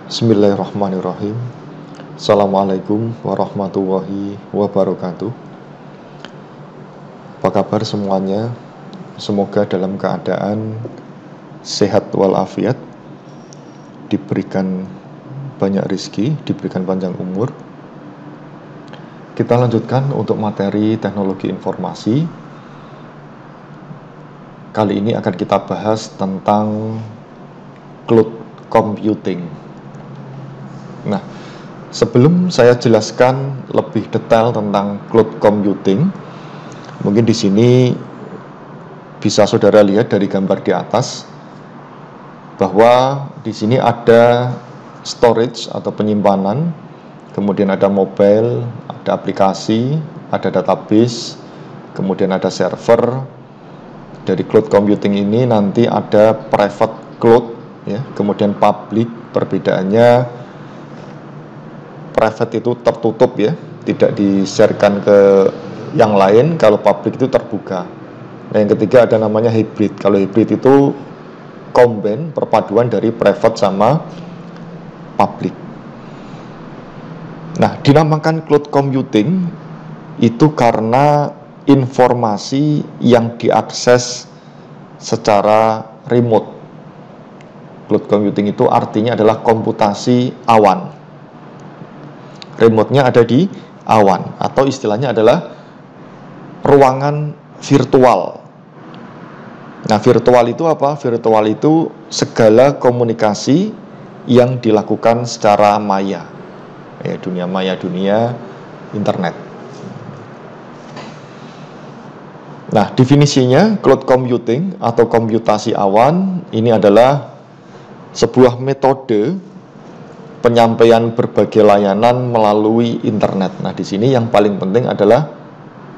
Bismillahirrahmanirrahim. Assalamualaikum warahmatullahi wabarakatuh. Apa kabar semuanya? Semoga dalam keadaan sehat walafiat, diberikan banyak rezeki, diberikan panjang umur. Kita lanjutkan untuk materi teknologi informasi. Kali ini akan kita bahas tentang cloud computing. Nah, sebelum saya jelaskan lebih detail tentang cloud computing, mungkin di sini bisa saudara lihat dari gambar di atas bahwa di sini ada storage atau penyimpanan, kemudian ada mobile, ada aplikasi, ada database, kemudian ada server. Dari cloud computing ini nanti ada private cloud, ya, kemudian public. Perbedaannya, private itu tertutup, ya, tidak di-sharekan ke yang lain. Kalau public itu terbuka. Nah, yang ketiga ada namanya hybrid. Kalau hybrid itu combine, perpaduan dari private sama public. Nah, dinamakan cloud computing itu karena informasi yang diakses secara remote. Cloud computing itu artinya adalah komputasi awan. Remote-nya ada di awan, atau istilahnya adalah ruangan virtual. Nah, virtual itu apa? Virtual itu segala komunikasi yang dilakukan secara maya, ya, dunia maya, dunia internet. Nah, definisinya cloud computing atau komputasi awan ini adalah sebuah metode penyampaian berbagai layanan melalui internet. Nah, di sini yang paling penting adalah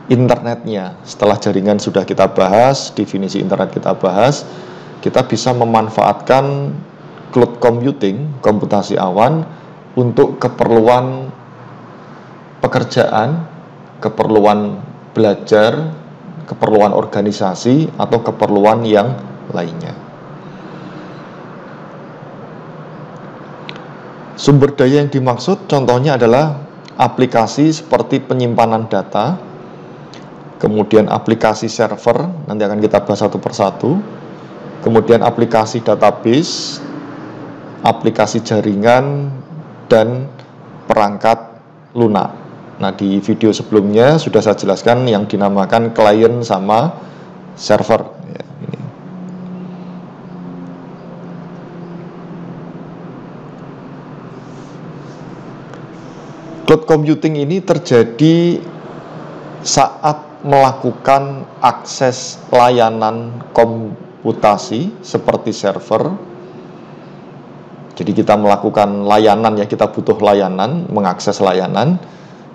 internetnya. Setelah jaringan sudah kita bahas, definisi internet kita bahas, kita bisa memanfaatkan cloud computing, komputasi awan, untuk keperluan pekerjaan, keperluan belajar, keperluan organisasi, atau keperluan yang lainnya. Sumber daya yang dimaksud contohnya adalah aplikasi seperti penyimpanan data, kemudian aplikasi server, nanti akan kita bahas satu persatu, kemudian aplikasi database, aplikasi jaringan, dan perangkat lunak. Nah, di video sebelumnya sudah saya jelaskan yang dinamakan client sama server, ya, ini. Cloud computing ini terjadi saat melakukan akses layanan komputasi seperti server. Jadi kita melakukan layanan, ya, kita butuh layanan, mengakses layanan.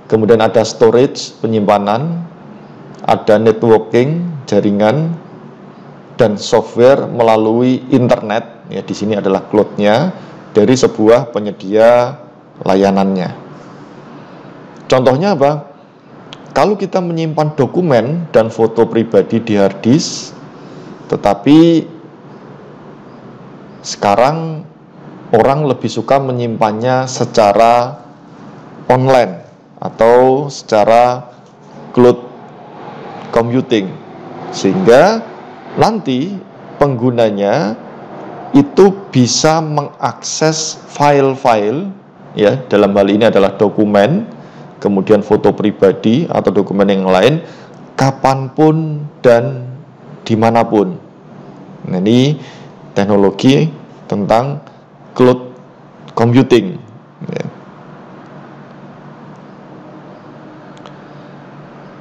Kemudian ada storage, penyimpanan, ada networking, jaringan, dan software melalui internet. Ya, di sini adalah cloud-nya dari sebuah penyedia layanannya. Contohnya apa? Kalau kita menyimpan dokumen dan foto pribadi di hard disk, tetapi sekarang orang lebih suka menyimpannya secara online atau secara cloud computing, sehingga nanti penggunanya itu bisa mengakses file-file, ya, dalam hal ini adalah dokumen, kemudian foto pribadi atau dokumen yang lain, kapanpun dan dimanapun. Nah, ini teknologi tentang cloud computing, ya.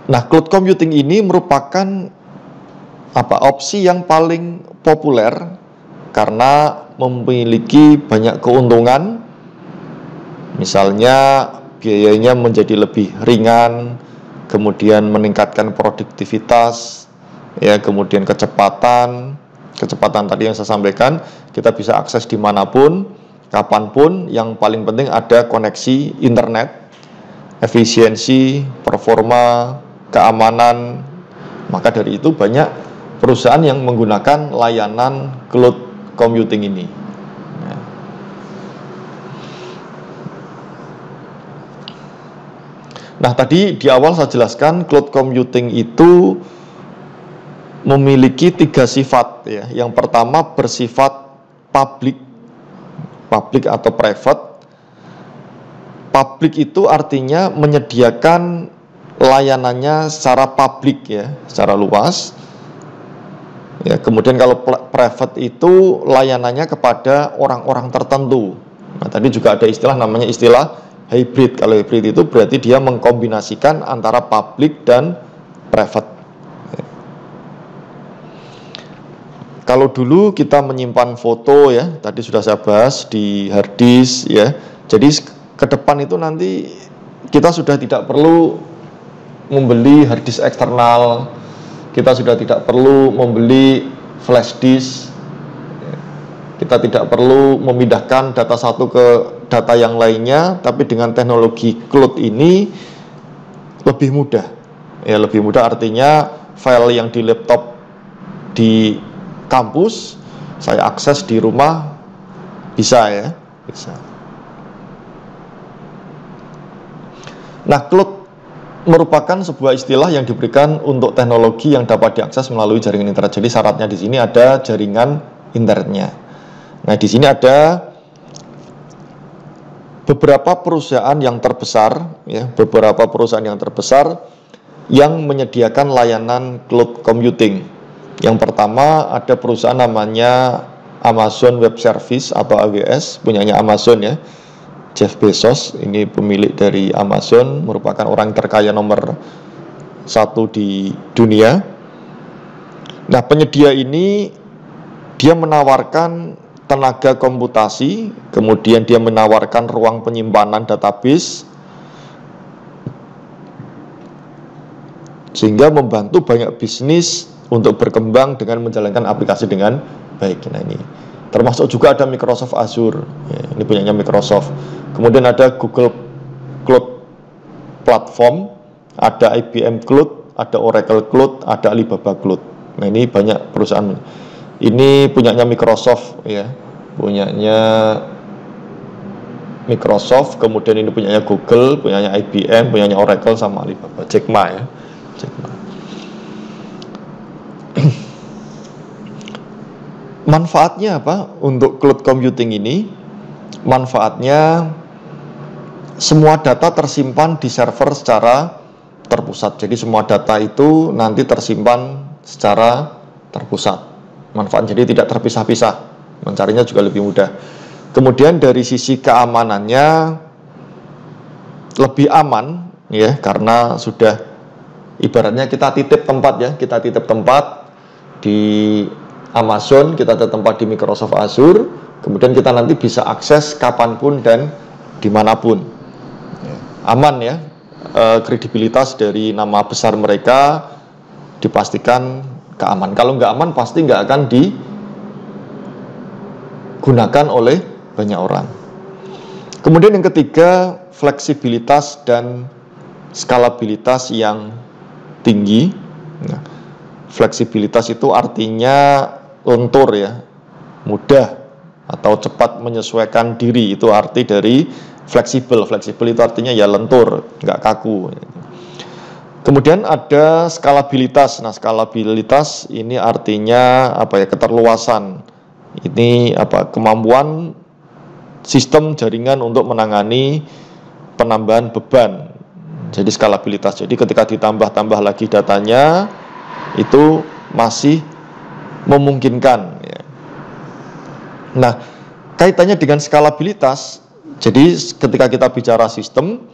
Nah, cloud computing ini merupakan opsi yang paling populer karena memiliki banyak keuntungan. Misalnya biayanya menjadi lebih ringan, kemudian meningkatkan produktivitas, ya, kemudian kecepatan tadi yang saya sampaikan, kita bisa akses dimanapun, kapanpun. Yang paling penting ada koneksi internet, efisiensi, performa, keamanan. Maka dari itu banyak perusahaan yang menggunakan layanan cloud computing ini. Nah, tadi di awal saya jelaskan cloud computing itu memiliki 3 sifat ya. Yang pertama bersifat public atau private. Public itu artinya menyediakan layanannya secara publik ya, secara luas. Ya, kemudian kalau private itu layanannya kepada orang-orang tertentu. Nah, tadi juga ada istilah namanya istilah hybrid. Kalau hybrid itu berarti dia mengkombinasikan antara public dan private. Kalau dulu kita menyimpan foto ya, tadi sudah saya bahas di hard disk ya. Jadi ke depan itu nanti kita sudah tidak perlu membeli hard disk eksternal, kita sudah tidak perlu membeli flash disk, kita tidak perlu memindahkan data satu ke data yang lainnya, tapi dengan teknologi cloud ini lebih mudah. Ya, lebih mudah artinya file yang di laptop di kampus saya akses di rumah bisa ya, bisa. Nah, cloud merupakan sebuah istilah yang diberikan untuk teknologi yang dapat diakses melalui jaringan internet. Jadi syaratnya di sini ada jaringan internetnya. Nah, di sini ada beberapa perusahaan yang terbesar ya, beberapa perusahaan yang terbesar yang menyediakan layanan cloud computing. Yang pertama ada perusahaan namanya Amazon Web Service atau AWS, punyanya Amazon ya. Jeff Bezos ini pemilik dari Amazon, merupakan orang terkaya nomor 1 di dunia. Nah, penyedia ini dia menawarkan tenaga komputasi, kemudian dia menawarkan ruang penyimpanan database, sehingga membantu banyak bisnis untuk berkembang dengan menjalankan aplikasi dengan baik. Nah, ini termasuk juga ada Microsoft Azure ya, ini punyanya Microsoft. Kemudian ada Google Cloud Platform, ada IBM Cloud, ada Oracle Cloud, ada Alibaba Cloud. Nah, ini banyak perusahaan. Ini punyanya Microsoft ya, punyanya Microsoft, kemudian ini punyanya Google, punyanya IBM, punyanya Oracle sama Alibaba, Jack Ma ya. Jack Ma. Manfaatnya apa untuk cloud computing ini? Manfaatnya semua data tersimpan di server secara terpusat. Jadi semua data itu nanti tersimpan secara terpusat. Manfaat jadi tidak terpisah-pisah. Mencarinya juga lebih mudah. Kemudian dari sisi keamanannya lebih aman ya, karena sudah ibaratnya kita titip tempat ya, kita titip tempat di Amazon, kita ada tempat di Microsoft Azure, kemudian kita nanti bisa akses kapanpun dan dimanapun. Aman ya, kredibilitas dari nama besar mereka dipastikan keaman. Kalau nggak aman pasti nggak akan digunakan oleh banyak orang. Kemudian yang ketiga, fleksibilitas dan skalabilitas yang tinggi. Nah, fleksibilitas itu artinya lentur ya, mudah atau cepat menyesuaikan diri, itu arti dari fleksibel. Fleksibel itu artinya ya lentur, nggak kaku. Kemudian ada skalabilitas. Nah, skalabilitas ini artinya apa ya, keterluasan. Ini apa, kemampuan sistem jaringan untuk menangani penambahan beban. Jadi skalabilitas. Jadi ketika ditambah-tambah lagi datanya itu masih memungkinkan ya. Nah, kaitannya dengan skalabilitas, jadi ketika kita bicara sistem,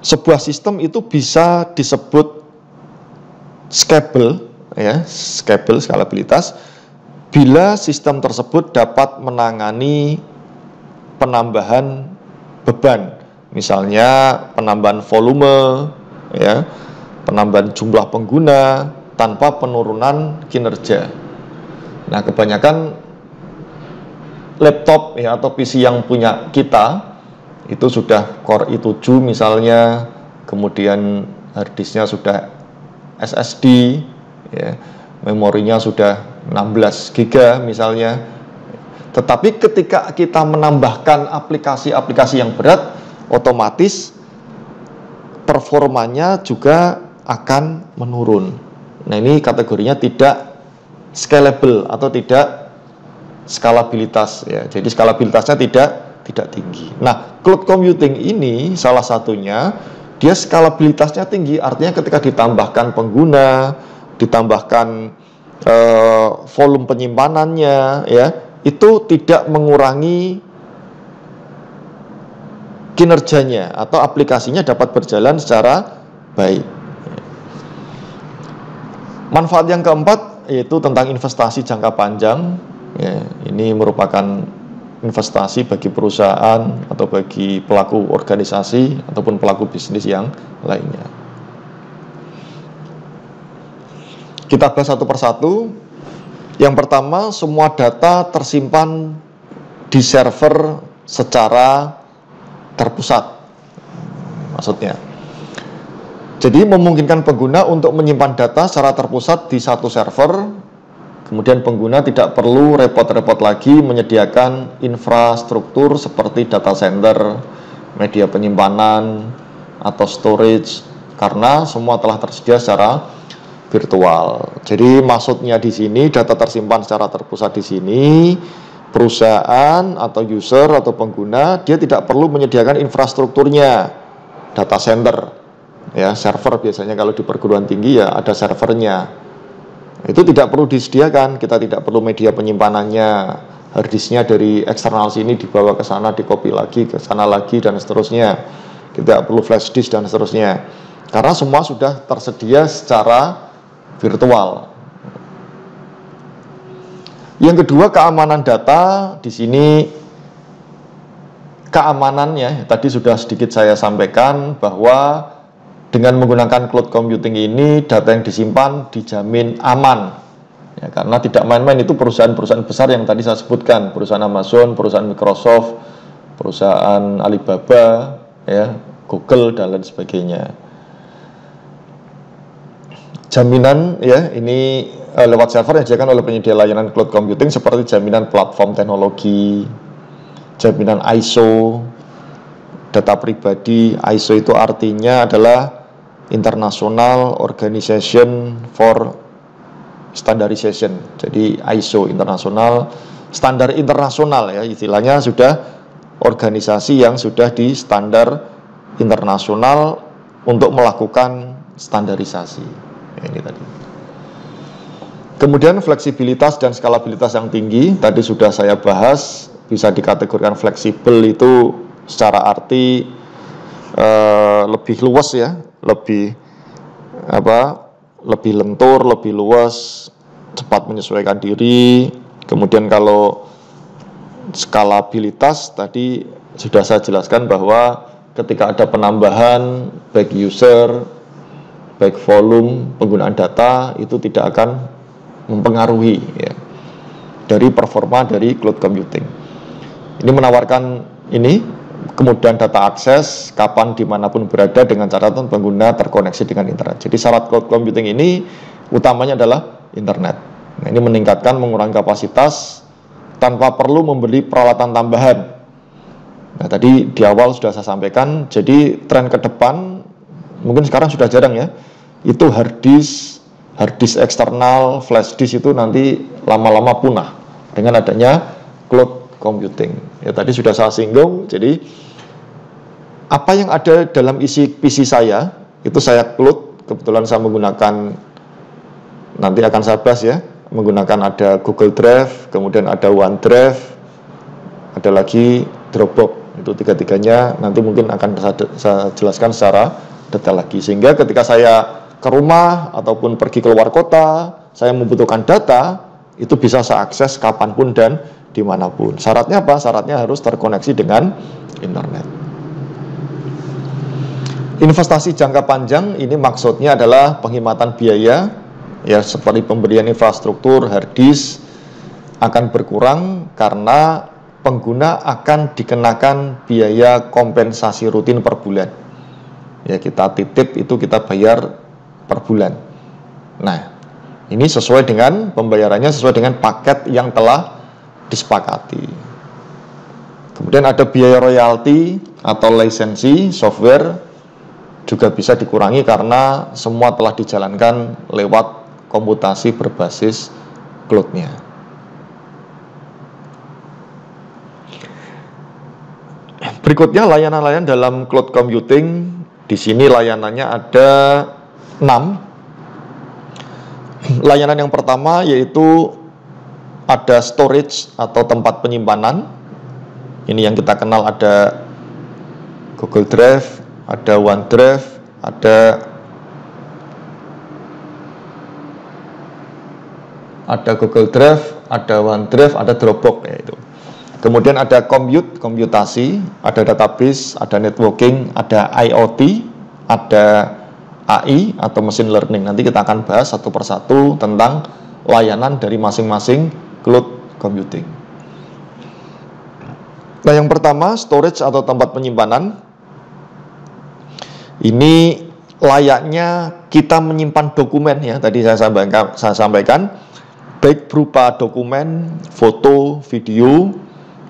sebuah sistem itu bisa disebut scalable ya, scalable, skalabilitas, bila sistem tersebut dapat menangani penambahan beban, misalnya penambahan volume ya, penambahan jumlah pengguna tanpa penurunan kinerja. Nah, kebanyakan laptop ya atau PC yang punya kita itu sudah Core i7 misalnya, kemudian harddisknya sudah SSD ya, memorinya sudah 16 GB misalnya. Tetapi ketika kita menambahkan aplikasi-aplikasi yang berat, otomatis performanya juga akan menurun. Nah, ini kategorinya tidak scalable atau tidak skalabilitas ya. Jadi skalabilitasnya tidak tinggi. Nah, cloud computing ini salah satunya dia skalabilitasnya tinggi, artinya ketika ditambahkan pengguna, ditambahkan volume penyimpanannya ya, itu tidak mengurangi kinerjanya atau aplikasinya dapat berjalan secara baik. Manfaat yang keempat yaitu tentang investasi jangka panjang ya, ini merupakan investasi bagi perusahaan atau bagi pelaku organisasi ataupun pelaku bisnis yang lainnya. Kita bahas satu persatu. Yang pertama, semua data tersimpan di server secara terpusat. Maksudnya, jadi memungkinkan pengguna untuk menyimpan data secara terpusat di satu server. Kemudian pengguna tidak perlu repot-repot lagi menyediakan infrastruktur seperti data center, media penyimpanan, atau storage, karena semua telah tersedia secara virtual. Jadi maksudnya di sini data tersimpan secara terpusat di sini, perusahaan atau user atau pengguna dia tidak perlu menyediakan infrastrukturnya, data center, ya server biasanya kalau di perguruan tinggi ya ada servernya. Itu tidak perlu disediakan, kita tidak perlu media penyimpanannya, harddisknya dari eksternal sini dibawa ke sana, dikopi lagi ke sana lagi dan seterusnya. Tidak perlu flash disk dan seterusnya, karena semua sudah tersedia secara virtual. Yang kedua, keamanan data. Di sini keamanannya tadi sudah sedikit saya sampaikan bahwa dengan menggunakan cloud computing ini, data yang disimpan dijamin aman. Ya, karena tidak main-main, itu perusahaan-perusahaan besar yang tadi saya sebutkan, perusahaan Amazon, perusahaan Microsoft, perusahaan Alibaba, ya, Google dan lain sebagainya. Jaminan ya ini lewat server yang disediakan oleh penyedia layanan cloud computing seperti jaminan platform teknologi, jaminan ISO, data pribadi. ISO itu artinya adalah International Organization for Standardization. Jadi ISO internasional, standar internasional ya, istilahnya sudah organisasi yang sudah di standar internasional untuk melakukan standarisasi. Ya, ini tadi. Kemudian fleksibilitas dan skalabilitas yang tinggi, tadi sudah saya bahas, bisa dikategorikan fleksibel itu secara arti lebih luas ya, lebih lentur, lebih luas, cepat menyesuaikan diri. Kemudian kalau skalabilitas tadi sudah saya jelaskan bahwa ketika ada penambahan baik user, baik volume penggunaan data, itu tidak akan mempengaruhi ya, dari performa dari cloud computing. Ini menawarkan kemudian data akses kapan dimanapun berada dengan catatan pengguna terkoneksi dengan internet. Jadi syarat cloud computing ini utamanya adalah internet. Nah, ini meningkatkan, mengurangi kapasitas tanpa perlu membeli peralatan tambahan. Nah, tadi di awal sudah saya sampaikan, jadi tren ke depan mungkin sekarang sudah jarang ya, itu hard disk eksternal, flash disk itu nanti lama-lama punah dengan adanya cloud computing. Ya tadi sudah saya singgung, jadi apa yang ada dalam isi PC saya, itu saya cloud, kebetulan saya menggunakan, nanti akan saya bahas ya, menggunakan ada Google Drive, kemudian ada OneDrive, ada lagi Dropbox, itu tiga-tiganya nanti mungkin akan saya jelaskan secara detail lagi, sehingga ketika saya ke rumah ataupun pergi keluar kota, saya membutuhkan data, itu bisa saya akses kapanpun dan dimanapun. Syaratnya apa? Syaratnya harus terkoneksi dengan internet. Investasi jangka panjang ini maksudnya adalah penghematan biaya, ya seperti pemberian infrastruktur, hard disk akan berkurang karena pengguna akan dikenakan biaya kompensasi rutin per bulan. Ya kita titip itu kita bayar per bulan. Nah, ini sesuai dengan pembayarannya sesuai dengan paket yang telah disepakati. Kemudian ada biaya royalti atau lisensi software juga bisa dikurangi karena semua telah dijalankan lewat komputasi berbasis cloud-nya. Berikutnya layanan-layanan dalam cloud computing. Di sini layanannya ada 6. Layanan yang pertama yaitu ada storage atau tempat penyimpanan. Ini yang kita kenal, ada Google Drive, ada OneDrive, ada Google Drive, ada OneDrive, ada Dropbox yaitu. Kemudian ada komputasi, ada database, ada networking, ada IoT, ada AI atau machine learning. Nanti kita akan bahas satu persatu tentang layanan dari masing-masing cloud computing. Nah, yang pertama storage atau tempat penyimpanan. Ini layaknya kita menyimpan dokumen ya. Tadi saya sampaikan baik berupa dokumen, foto, video.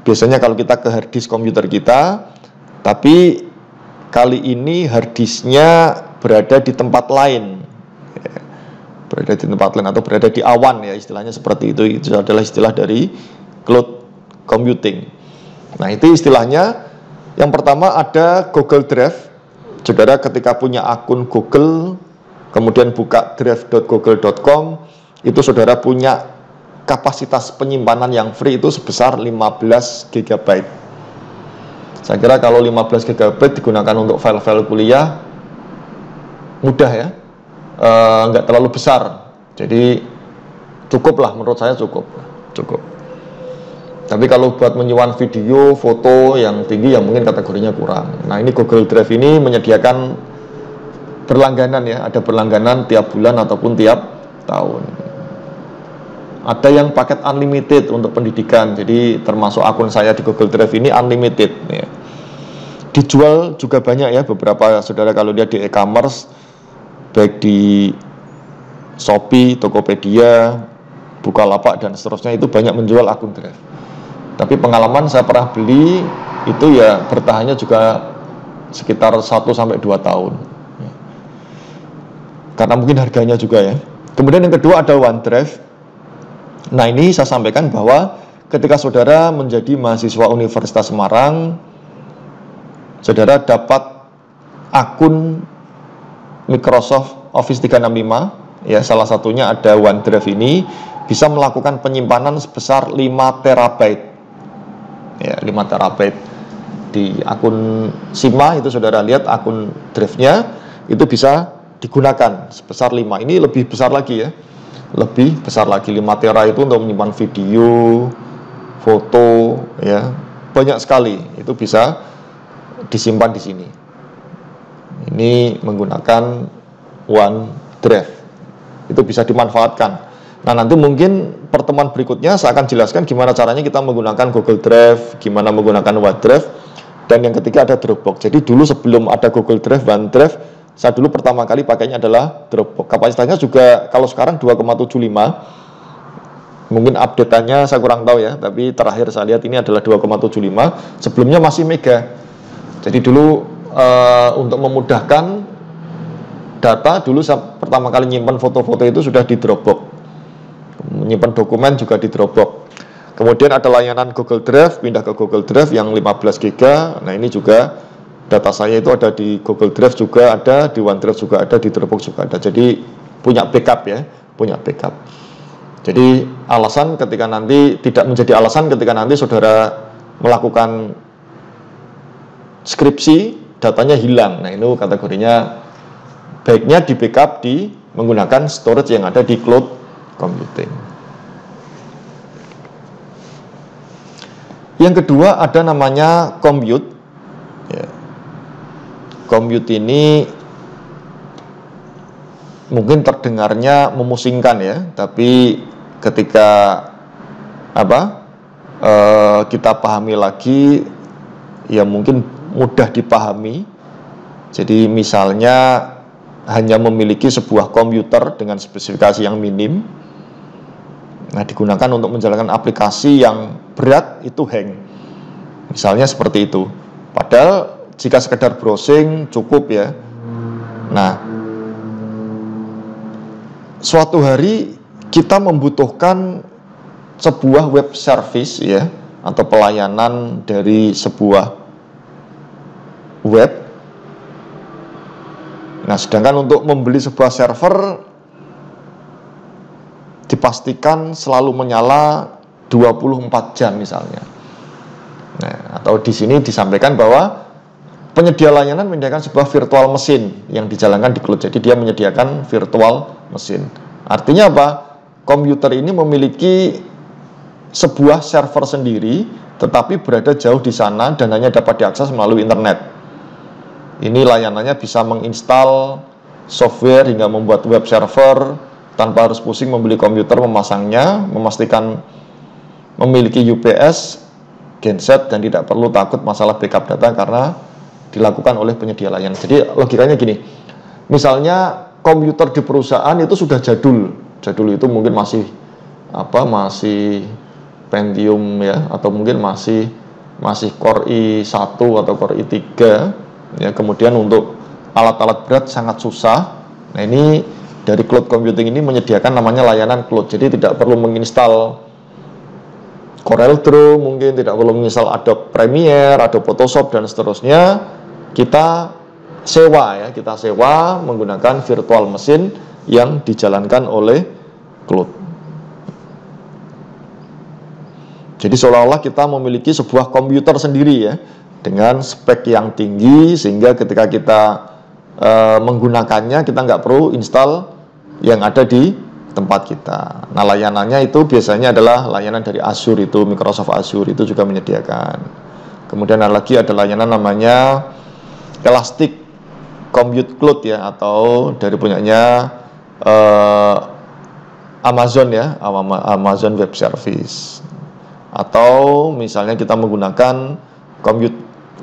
Biasanya kalau kita ke hard disk komputer kita, tapi kali ini hard disknya berada di tempat lain, berada di tempat lain atau berada di awan ya, istilahnya seperti itu. Itu adalah istilah dari cloud computing. Nah, itu istilahnya. Yang pertama ada Google Drive. Saudara ketika punya akun Google, kemudian buka drive.google.com, itu saudara punya kapasitas penyimpanan yang free itu sebesar 15 GB. Saya kira kalau 15 GB digunakan untuk file-file kuliah, mudah ya, nggak terlalu besar. Jadi cukup lah, menurut saya cukup. Tapi kalau buat menyimpan video, foto yang tinggi ya mungkin kategorinya kurang. Nah, ini Google Drive ini menyediakan berlangganan ya, ada berlangganan tiap bulan ataupun tiap tahun. Ada yang paket unlimited untuk pendidikan, jadi termasuk akun saya di Google Drive ini unlimited ya. Dijual juga banyak ya, beberapa saudara kalau lihat di e-commerce, baik di Shopee, Tokopedia, Bukalapak dan seterusnya, itu banyak menjual akun Drive. Tapi pengalaman saya pernah beli itu ya bertahannya juga sekitar 1-2 tahun. Karena mungkin harganya juga ya. Kemudian yang kedua ada OneDrive. Nah, ini saya sampaikan bahwa ketika saudara menjadi mahasiswa Universitas Semarang, saudara dapat akun Microsoft Office 365 ya, salah satunya ada OneDrive ini, bisa melakukan penyimpanan sebesar 5 terabyte. Ya, 5 terabyte di akun Sima itu saudara lihat akun drive-nya itu bisa digunakan sebesar 5. Ini lebih besar lagi ya. Lebih besar lagi, 5 tera itu untuk menyimpan video, foto ya. Banyak sekali itu bisa disimpan di sini. Ini menggunakan OneDrive. Itu bisa dimanfaatkan. Nah, nanti mungkin pertemuan berikutnya saya akan jelaskan gimana caranya kita menggunakan Google Drive, gimana menggunakan OneDrive, dan yang ketiga ada Dropbox. Jadi dulu sebelum ada Google Drive, OneDrive, saya dulu pertama kali pakainya adalah Dropbox. Kapasitasnya juga kalau sekarang 2,75, mungkin update-nya saya kurang tahu ya, tapi terakhir saya lihat ini adalah 2,75, sebelumnya masih mega. Jadi dulu untuk memudahkan data, dulu saya pertama kali nyimpan foto-foto itu sudah di Dropbox. Menyimpan dokumen juga di Dropbox. Kemudian ada layanan Google Drive, pindah ke Google Drive yang 15 GB. Nah, ini juga data saya itu ada di Google Drive juga ada, di OneDrive juga ada, di Dropbox juga ada. Jadi punya backup ya, punya backup. Jadi alasan ketika nanti tidak menjadi alasan ketika nanti saudara melakukan skripsi, datanya hilang. Nah, ini kategorinya baiknya di backup di menggunakan storage yang ada di cloud computing. Yang kedua ada namanya compute. Ya. Compute ini mungkin terdengarnya memusingkan ya, tapi ketika kita pahami lagi, ya mungkin mudah dipahami. Jadi misalnya hanya memiliki sebuah komputer dengan spesifikasi yang minim. Nah, digunakan untuk menjalankan aplikasi yang berat itu hang. Misalnya seperti itu. Padahal jika sekedar browsing cukup ya. Nah, suatu hari kita membutuhkan sebuah web service ya, atau pelayanan dari sebuah web. Nah, sedangkan untuk membeli sebuah server dipastikan selalu menyala 24 jam misalnya. Nah, atau di sini disampaikan bahwa penyedia layanan menyediakan sebuah virtual mesin yang dijalankan di cloud. Jadi dia menyediakan virtual mesin. Artinya apa? Komputer ini memiliki sebuah server sendiri, tetapi berada jauh di sana dan hanya dapat diakses melalui internet. Ini layanannya bisa menginstal software hingga membuat web server tanpa harus pusing membeli komputer, memasangnya, memastikan memiliki UPS, genset, dan tidak perlu takut masalah backup data karena dilakukan oleh penyedia layanan. Jadi logikanya gini, misalnya komputer di perusahaan itu sudah jadul itu mungkin masih Pentium ya, atau mungkin masih Core i1 atau Core i3 ya. Kemudian untuk alat-alat berat sangat susah. Nah, ini dari cloud computing ini menyediakan namanya layanan cloud. Jadi tidak perlu menginstal CorelDRAW, mungkin tidak perlu menginstal Adobe Premiere, Adobe Photoshop dan seterusnya. Kita sewa menggunakan virtual mesin yang dijalankan oleh cloud. Jadi seolah-olah kita memiliki sebuah komputer sendiri ya, dengan spek yang tinggi, sehingga ketika kita menggunakannya kita nggak perlu install yang ada di tempat kita. Nah, layanannya itu biasanya adalah layanan dari Azure, itu Microsoft Azure itu juga menyediakan. Kemudian ada layanan namanya Elastic Compute Cloud ya, atau dari punyanya Amazon ya, Amazon Web Service. Atau misalnya kita menggunakan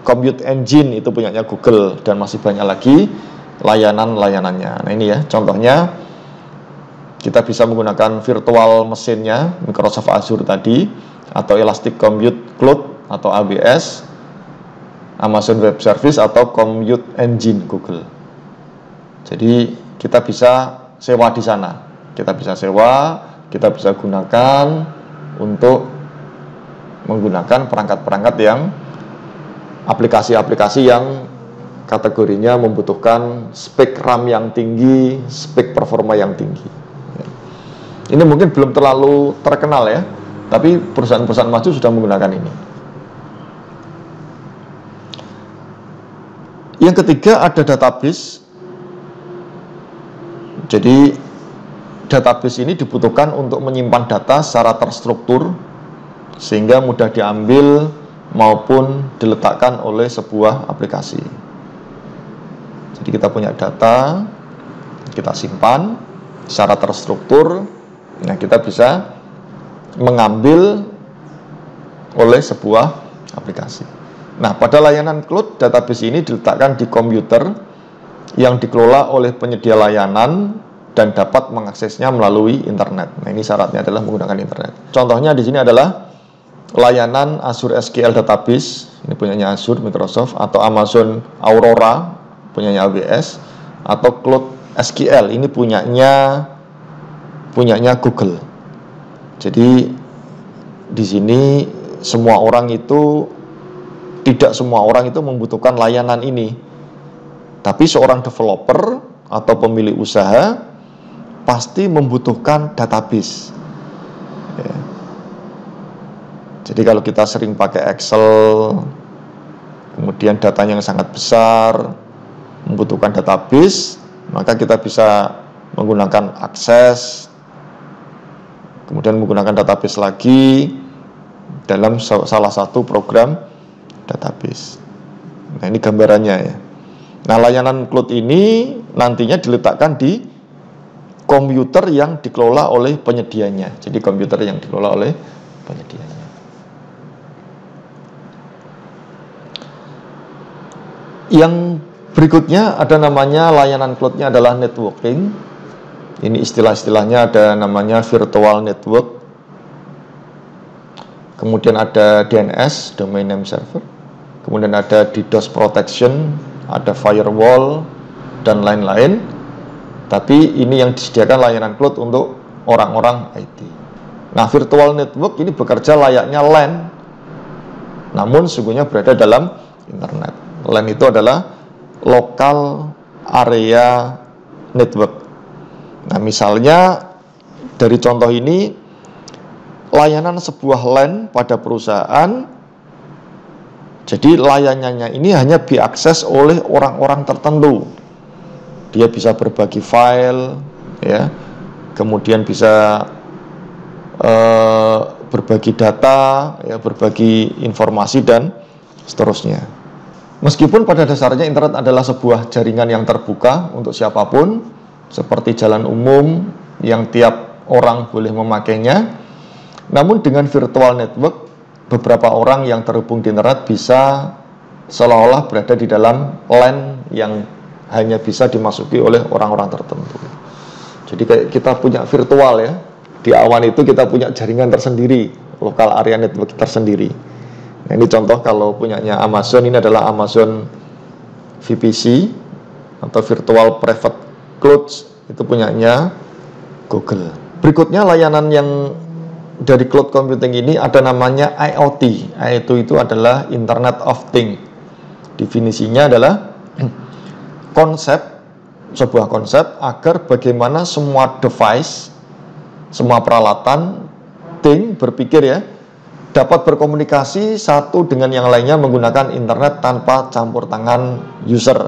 Compute Engine, itu punyanya Google, dan masih banyak lagi layanannya. Nah, ini ya contohnya. Kita bisa menggunakan virtual mesinnya Microsoft Azure tadi, atau Elastic Compute Cloud atau AWS, Amazon Web Service, atau Compute Engine Google. Jadi kita bisa sewa di sana. Kita bisa gunakan untuk menggunakan perangkat-perangkat yang aplikasi-aplikasi yang kategorinya membutuhkan spek RAM yang tinggi, spek performa yang tinggi. Ini mungkin belum terlalu terkenal ya, tapi perusahaan-perusahaan maju sudah menggunakan ini. Yang ketiga ada database. Jadi database ini dibutuhkan untuk menyimpan data secara terstruktur sehingga mudah diambil maupun diletakkan oleh sebuah aplikasi. Jadi kita punya data, kita simpan secara terstruktur. Nah, kita bisa mengambil oleh sebuah aplikasi. Nah, pada layanan cloud, database ini diletakkan di komputer yang dikelola oleh penyedia layanan dan dapat mengaksesnya melalui internet. Nah, ini syaratnya adalah menggunakan internet. Contohnya di sini adalah layanan Azure SQL Database, ini punyanya Azure Microsoft, atau Amazon Aurora, punyanya AWS, atau Cloud SQL, ini punyanya Google. Jadi di sini tidak semua orang itu membutuhkan layanan ini. Tapi seorang developer atau pemilik usaha pasti membutuhkan database. Ya. Jadi kalau kita sering pakai Excel, kemudian datanya yang sangat besar, membutuhkan database, maka kita bisa menggunakan Access, kemudian menggunakan database lagi dalam salah satu program database. Nah, ini gambarannya ya. Nah, layanan cloud ini nantinya diletakkan di komputer yang dikelola oleh penyedianya. Jadi komputer yang dikelola oleh penyedianya. Yang berikutnya ada namanya layanan cloudnya adalah networking. Ini istilah-istilahnya ada namanya virtual network. Kemudian ada DNS, domain name server. Kemudian ada DDoS protection, ada firewall, dan lain-lain. Tapi ini yang disediakan layanan cloud untuk orang-orang IT. Nah, virtual network ini bekerja layaknya LAN, namun sungguhnya berada dalam internet. LAN itu adalah local area network. Nah, misalnya dari contoh ini, layanan sebuah LAN pada perusahaan, jadi layanannya ini hanya diakses oleh orang-orang tertentu. Dia bisa berbagi file, ya, kemudian bisa berbagi data, ya, berbagi informasi dan seterusnya. Meskipun pada dasarnya internet adalah sebuah jaringan yang terbuka untuk siapapun, seperti jalan umum yang tiap orang boleh memakainya, namun dengan virtual network, beberapa orang yang terhubung di internet bisa seolah-olah berada di dalam LAN yang hanya bisa dimasuki oleh orang-orang tertentu. Jadi kayak kita punya virtual, ya, di awan itu kita punya jaringan tersendiri, lokal area network tersendiri. Nah, ini contoh kalau punyanya Amazon, ini adalah Amazon VPC atau Virtual Private Cloud, itu punyanya Google. Berikutnya layanan yang dari cloud computing ini ada namanya IoT. IoT itu adalah Internet of Things. Definisinya adalah sebuah konsep agar bagaimana semua device, semua peralatan, berpikir, ya, dapat berkomunikasi satu dengan yang lainnya menggunakan internet tanpa campur tangan user.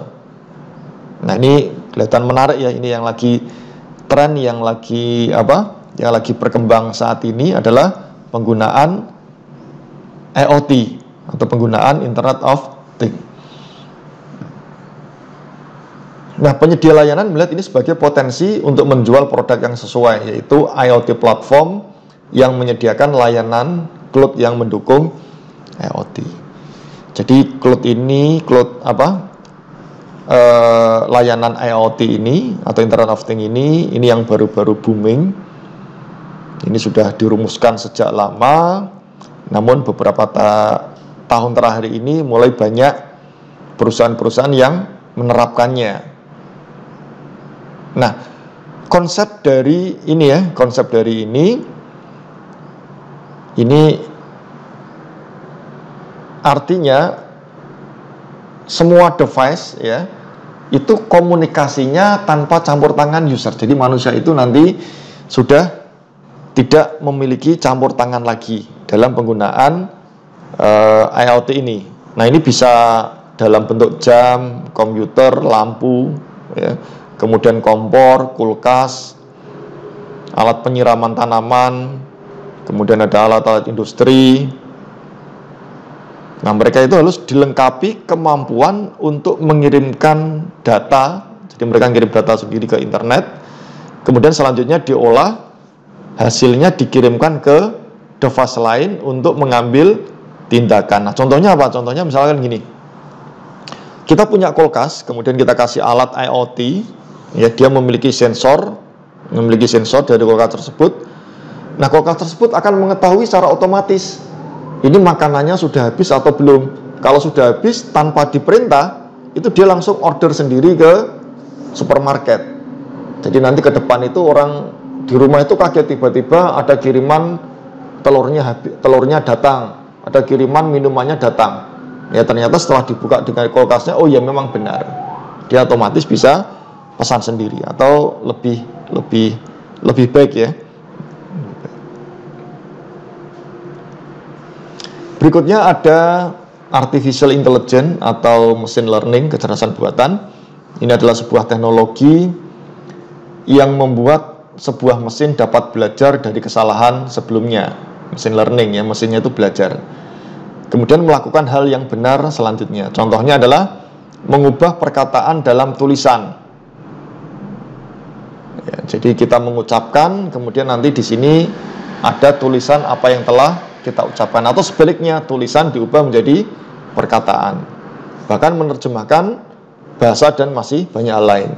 Nah, ini kelihatan menarik, ya. Ini yang lagi tren, yang lagi berkembang saat ini adalah penggunaan IoT atau penggunaan Internet of Things. Nah, penyedia layanan melihat ini sebagai potensi untuk menjual produk yang sesuai, yaitu IoT platform yang menyediakan layanan cloud yang mendukung IoT. Jadi layanan IoT ini atau Internet of Things ini yang baru-baru booming. Ini sudah dirumuskan sejak lama, namun beberapa tahun terakhir ini mulai banyak perusahaan-perusahaan yang menerapkannya. Nah, konsep dari ini artinya semua device, ya, itu komunikasinya tanpa campur tangan user. Jadi manusia itu nanti sudah tidak memiliki campur tangan lagi dalam penggunaan IoT ini. Nah, ini bisa dalam bentuk jam, komputer, lampu, ya, kemudian kompor, kulkas, alat penyiraman tanaman, kemudian ada alat-alat industri. Nah, mereka itu harus dilengkapi kemampuan untuk mengirimkan data. Jadi mereka ngirim data sendiri ke internet, kemudian selanjutnya diolah, hasilnya dikirimkan ke device lain untuk mengambil tindakan. Nah, contohnya apa? Contohnya misalkan gini, kita punya kulkas, kemudian kita kasih alat IoT, ya, dia memiliki sensor dari kulkas tersebut. Nah, kulkas tersebut akan mengetahui secara otomatis ini makanannya sudah habis atau belum. Kalau sudah habis tanpa diperintah, itu dia langsung order sendiri ke supermarket. Jadi nanti ke depan itu orang di rumah itu kaget, tiba-tiba ada kiriman telurnya datang, ada kiriman minumannya datang. Ya, ternyata setelah dibuka dengan kulkasnya, oh ya memang benar. Dia otomatis bisa pesan sendiri atau lebih baik, ya. Berikutnya ada artificial intelligence atau machine learning, kecerdasan buatan. Ini adalah sebuah teknologi yang membuat sebuah mesin dapat belajar dari kesalahan sebelumnya. Machine learning, ya, mesinnya itu belajar, kemudian melakukan hal yang benar selanjutnya. Contohnya adalah mengubah perkataan dalam tulisan. Ya, jadi kita mengucapkan, kemudian nanti di sini ada tulisan apa yang telah kita ucapkan, atau sebaliknya tulisan diubah menjadi perkataan, bahkan menerjemahkan bahasa dan masih banyak hal lain.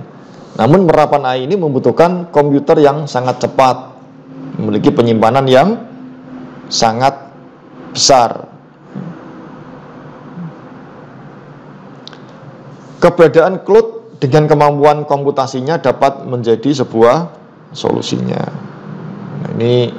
Namun penerapan AI ini membutuhkan komputer yang sangat cepat, memiliki penyimpanan yang sangat besar. Keberadaan cloud dengan kemampuan komputasinya dapat menjadi sebuah solusinya. Nah, ini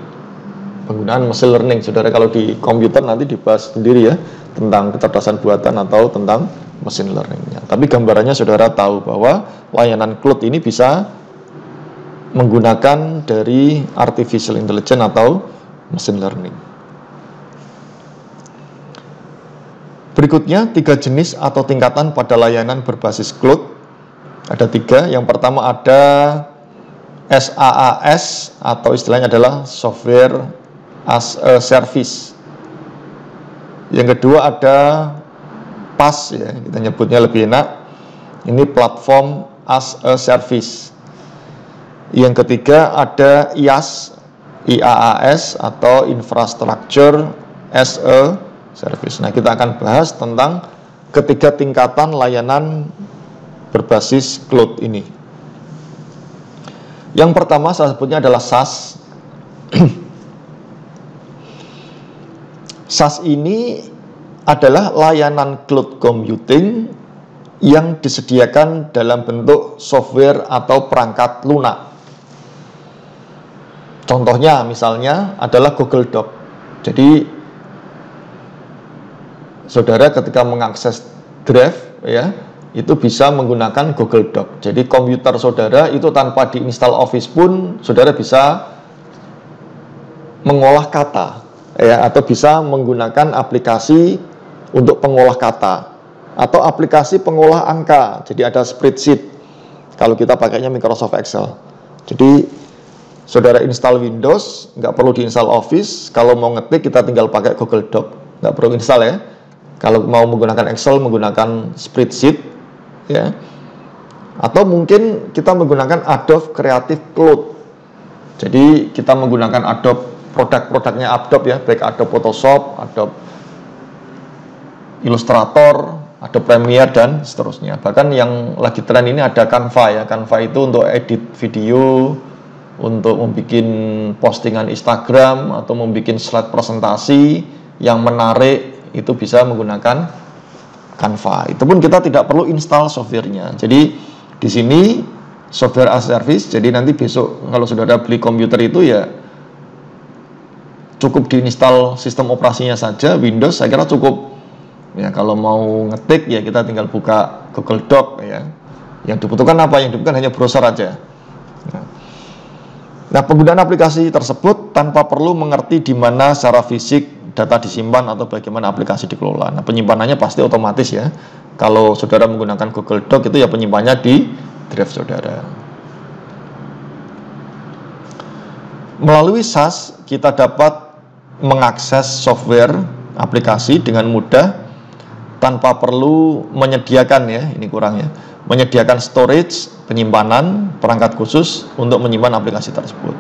penggunaan machine learning, saudara. Kalau di komputer nanti dibahas sendiri ya, tentang kecerdasan buatan atau tentang machine learningnya. Tapi gambarannya saudara tahu bahwa layanan cloud ini bisa menggunakan dari artificial intelligence atau machine learning. Berikutnya, 3 jenis atau tingkatan pada layanan berbasis cloud. Ada 3. Yang pertama ada SaaS atau istilahnya adalah software as a service. Yang kedua ada PaaS ya, kita nyebutnya lebih enak. Ini platform as a service. Yang ketiga ada IaaS atau infrastructure as a service. Nah, kita akan bahas tentang ketiga tingkatan layanan berbasis cloud ini. Yang pertama salah satunya adalah SaaS. SaaS ini adalah layanan cloud computing yang disediakan dalam bentuk software atau perangkat lunak. Contohnya misalnya adalah Google Doc. Jadi saudara ketika mengakses Drive ya, itu bisa menggunakan Google Doc. Jadi komputer saudara itu tanpa diinstal Office pun saudara bisa mengolah kata ya, atau bisa menggunakan aplikasi untuk pengolah kata atau aplikasi pengolah angka. Jadi ada spreadsheet kalau kita pakainya Microsoft Excel. Jadi saudara install Windows, nggak perlu diinstal Office. Kalau mau ngetik kita tinggal pakai Google Doc, nggak perlu install ya. Kalau mau menggunakan Excel, menggunakan spreadsheet ya. Atau mungkin kita menggunakan Adobe Creative Cloud. Jadi kita menggunakan Adobe, produk-produknya Adobe ya, baik Adobe Photoshop, Adobe Illustrator, Adobe Premiere dan seterusnya. Bahkan yang lagi tren ini ada Canva ya. Canva itu untuk edit video, untuk membuat postingan Instagram atau membuat slide presentasi yang menarik, itu bisa menggunakan Canva. Itu pun kita tidak perlu install softwarenya. Jadi di sini software as a service. Jadi nanti besok kalau saudara beli komputer itu ya cukup diinstal sistem operasinya saja, Windows saya kira cukup. Ya kalau mau ngetik ya kita tinggal buka Google Doc ya. Yang dibutuhkan apa? Yang dibutuhkan hanya browser aja. Nah, penggunaan aplikasi tersebut tanpa perlu mengerti di mana secara fisik data disimpan atau bagaimana aplikasi dikelola. Nah, penyimpanannya pasti otomatis ya. Kalau saudara menggunakan Google Doc itu ya penyimpanannya di drive saudara. Melalui SaaS kita dapat mengakses software aplikasi dengan mudah tanpa perlu menyediakan ya, ini kurang ya, menyediakan storage, penyimpanan, perangkat khusus untuk menyimpan aplikasi tersebut.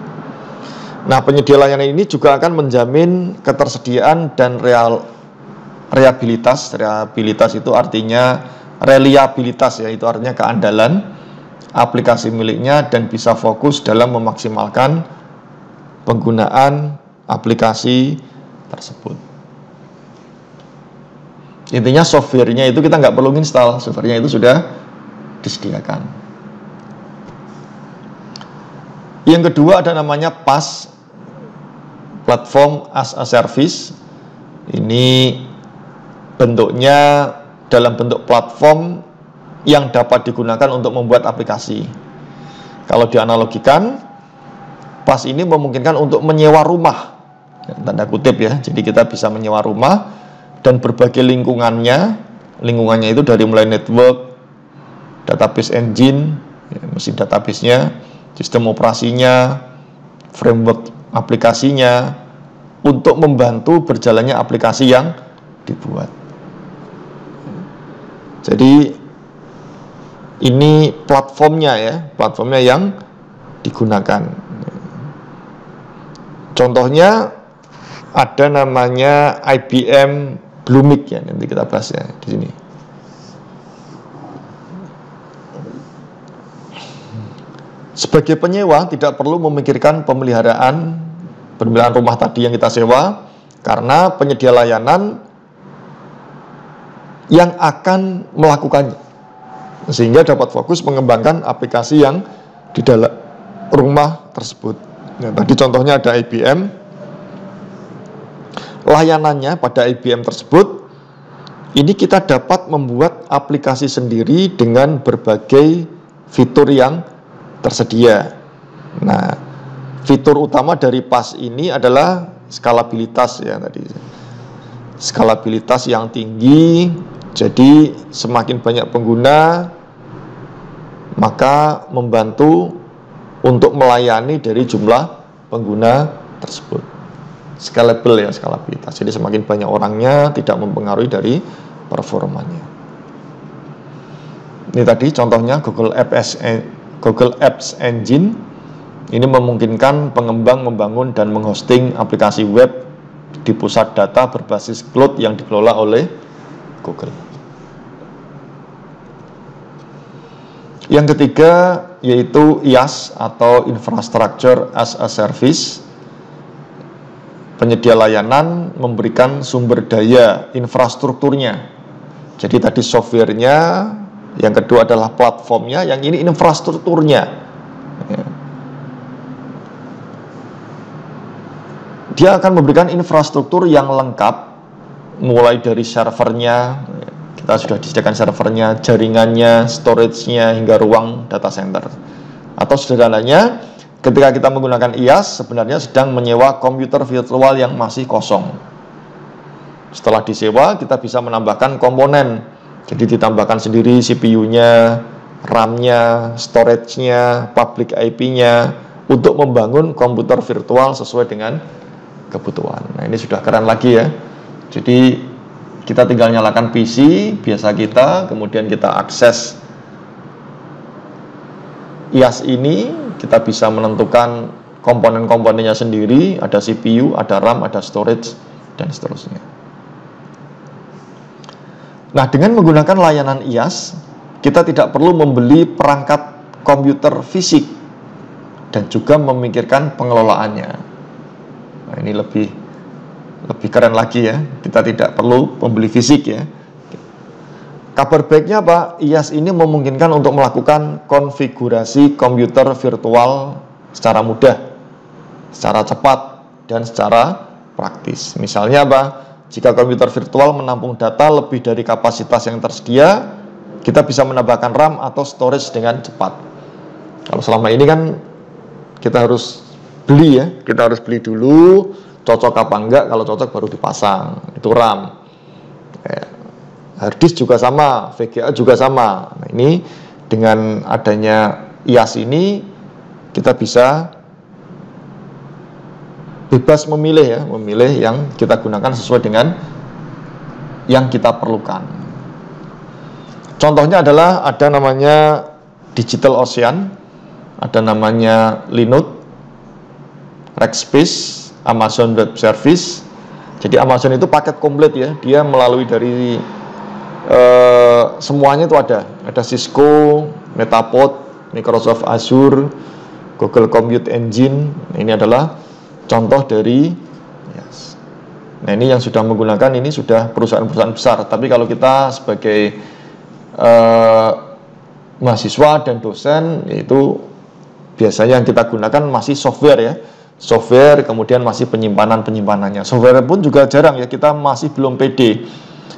Nah, penyedia layanan ini juga akan menjamin ketersediaan dan reliabilitas. Reliabilitas itu artinya reliabilitas ya, itu artinya keandalan aplikasi miliknya dan bisa fokus dalam memaksimalkan penggunaan aplikasi tersebut. Intinya softwarenya itu kita nggak perlu install, softwarenya itu sudah disediakan. Yang kedua ada namanya PaaS, Platform as a Service. Ini bentuknya dalam bentuk platform yang dapat digunakan untuk membuat aplikasi. Kalau dianalogikan, PaaS ini memungkinkan untuk menyewa rumah, tanda kutip ya. Jadi kita bisa menyewa rumah dan berbagai lingkungannya itu dari mulai network, database engine, ya, mesin database-nya, sistem operasinya, framework aplikasinya, untuk membantu berjalannya aplikasi yang dibuat. Jadi ini platformnya ya, platformnya yang digunakan. Contohnya ada namanya IBM Bluemix ya, nanti kita bahas ya di sini. Sebagai penyewa tidak perlu memikirkan pemeliharaan rumah tadi yang kita sewa, karena penyedia layanan yang akan melakukannya. sehingga dapat fokus mengembangkan aplikasi yang di dalam rumah tersebut. Nah, tadi contohnya ada IBM, layanannya pada IBM tersebut, ini kita dapat membuat aplikasi sendiri dengan berbagai fitur yang tersedia. Nah, fitur utama dari PAS ini adalah skalabilitas ya tadi. Skalabilitas yang tinggi, jadi semakin banyak pengguna maka membantu untuk melayani dari jumlah pengguna tersebut. Scalable ya, skalabilitas. Jadi semakin banyak orangnya tidak mempengaruhi dari performanya. Ini tadi contohnya Google Apps Engine. Ini memungkinkan pengembang membangun dan menghosting aplikasi web di pusat data berbasis cloud yang dikelola oleh Google. Yang ketiga yaitu IaaS atau Infrastructure as a Service. Penyedia layanan memberikan sumber daya infrastrukturnya. Jadi tadi softwarenya, yang kedua adalah platformnya, yang ini infrastrukturnya. Ya. Dia akan memberikan infrastruktur yang lengkap, mulai dari servernya, kita sudah disediakan servernya, jaringannya, storage-nya, hingga ruang data center. Atau sederhananya, ketika kita menggunakan IaaS, sebenarnya sedang menyewa komputer virtual yang masih kosong. Setelah disewa, kita bisa menambahkan komponen. Jadi ditambahkan sendiri CPU-nya, RAM-nya, storage-nya, public IP-nya, untuk membangun komputer virtual sesuai dengan kebutuhan. Nah, ini sudah keren lagi ya. Jadi kita tinggal nyalakan PC biasa kita, kemudian kita akses IaaS ini, kita bisa menentukan komponen-komponennya sendiri, ada CPU, ada RAM, ada storage, dan seterusnya. Nah, dengan menggunakan layanan IaaS, kita tidak perlu membeli perangkat komputer fisik dan juga memikirkan pengelolaannya. Nah, ini lebih keren lagi ya. Kita tidak perlu membeli fisik ya. Kabar baiknya apa? IaaS ini memungkinkan untuk melakukan konfigurasi komputer virtual secara mudah, secara cepat, dan secara praktis. Misalnya apa? Jika komputer virtual menampung data lebih dari kapasitas yang tersedia, kita bisa menambahkan RAM atau storage dengan cepat. Kalau selama ini kan kita harus beli ya, kita harus beli dulu, cocok apa enggak, kalau cocok baru dipasang, itu RAM. Hard disk juga sama, VGA juga sama. Nah, ini dengan adanya IaaS ini kita bisa bebas memilih ya, memilih yang kita gunakan sesuai dengan yang kita perlukan. Contohnya adalah ada namanya DigitalOcean, ada namanya Linode, Rackspace, Amazon Web Service. Jadi Amazon itu paket komplit ya, dia melalui dari semuanya itu ada Cisco, Metapod, Microsoft Azure, Google Compute Engine. Ini adalah contoh dari yes. Nah, ini yang sudah menggunakan ini sudah perusahaan-perusahaan besar. Tapi kalau kita sebagai mahasiswa dan dosen, yaitu biasanya yang kita gunakan masih software ya. Software, kemudian masih penyimpanannya. Software pun juga jarang ya, kita masih belum pede.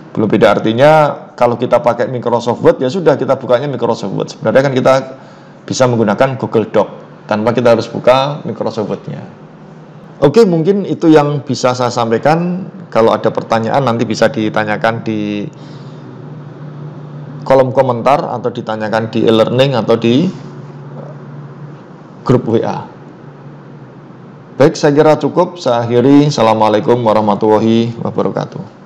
Belum pede artinya kalau kita pakai Microsoft Word ya sudah, kita bukanya Microsoft Word. Sebenarnya kan kita bisa menggunakan Google Doc tanpa kita harus buka Microsoft Word-nya. Oke, mungkin itu yang bisa saya sampaikan. Kalau ada pertanyaan nanti bisa ditanyakan di kolom komentar atau ditanyakan di e-learning atau di grup WA. Baik, saya kira cukup. Saya akhiri. Assalamualaikum warahmatullahi wabarakatuh.